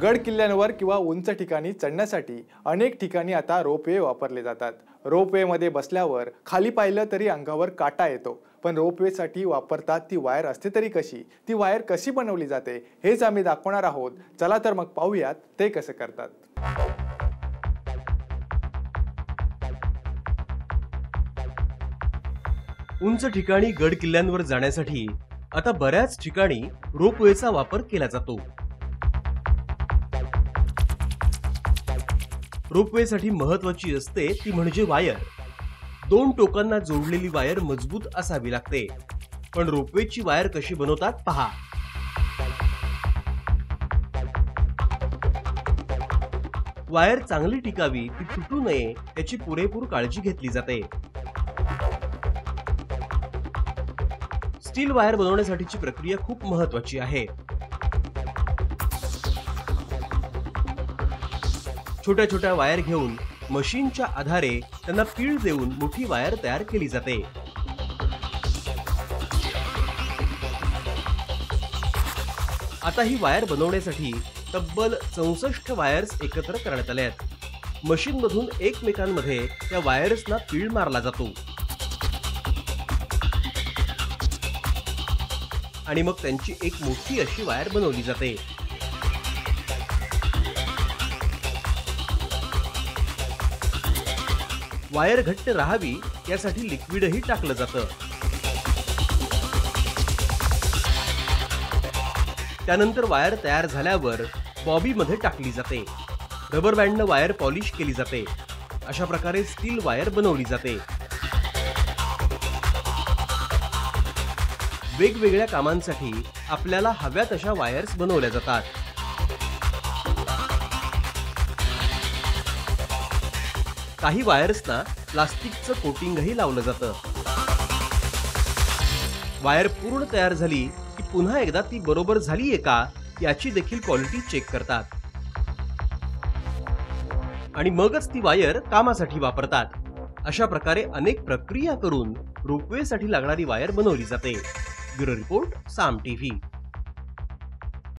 गड किल्ल्यांवर किंवा उंच ठिकाणी चढण्यासाठी अनेक ठिकाणी आता रोपवे वापरले जातात। रोपवेमध्ये बसल्यावर खाली पाहिलं तरी अंगावर काटा येतो, पण रोपवेसाठी वापरतात ती वायर असते तरी कशी, ती वायर कशी बनवली जाते हेच आम्ही दाखवणार आहोत। चला तर मग पाहूयात ते कसं करतात। उंच ठिकाणी गड किल्ल्यांवर जाण्यासाठी आता बऱ्याच ठिकाणी रोपवेचा वापर केला जातो। रोपवेसाठी महत्त्वाची असते ती म्हणजे वायर। दोन टोकांना जोडलेली वायर मजबूत असावी लागते। पण रोपवेची वायर कशी बनवतात पहा। वायर चांगली टिकावी, ती तुटू नये याची पुरेपूर काळजी घेतली जाते। स्टील वायर बनवण्यासाठीची प्रक्रिया खूप महत्त्वाची आहे। छोट्या छोट्या वायर घेऊन मशीनच्या आधारे त्यांना पीळ देऊन मोठी वायर तयार केली जाते। आता ही वायर बनवण्यासाठी तब्बल 64 वायर्स एकत्र करण्यात आल्या आहेत। मशीनमधून एकमेकांमध्ये त्या वायर्सना पीळ मारला जातो आणि मग त्यांची एक मोठी अशी वायर बनवली जाते। वायर घट्ट राहावी यासाठी लिक्विडही टाकलं जातं। त्यानंतर वायर तयार झाल्यावर बॉबीमध्ये टाकली जाते। रबर बँडनं वायर पॉलिश केली जाते। अशा प्रकारे स्टील वायर बनवली जाते। वेगवेगळ्या कामांसाठी आपल्याला हव्या तशा वायर्स बनवल्या जातात। काही वायर्सना प्लास्टिकचं कोटिंगही लावलं जातं। वायर पूर्ण तयार झाली की पुन्हा एकदा ती बरोबर झालीये का याची देखील क्वालिटी चेक करतात आणि मगच ती वायर कामासाठी वापरतात। अशा प्रकारे अनेक प्रक्रिया करून रोपवेसाठी लागणारी वायर बनवली जाते। ब्युरो रिपोर्ट, साम टीव्ही।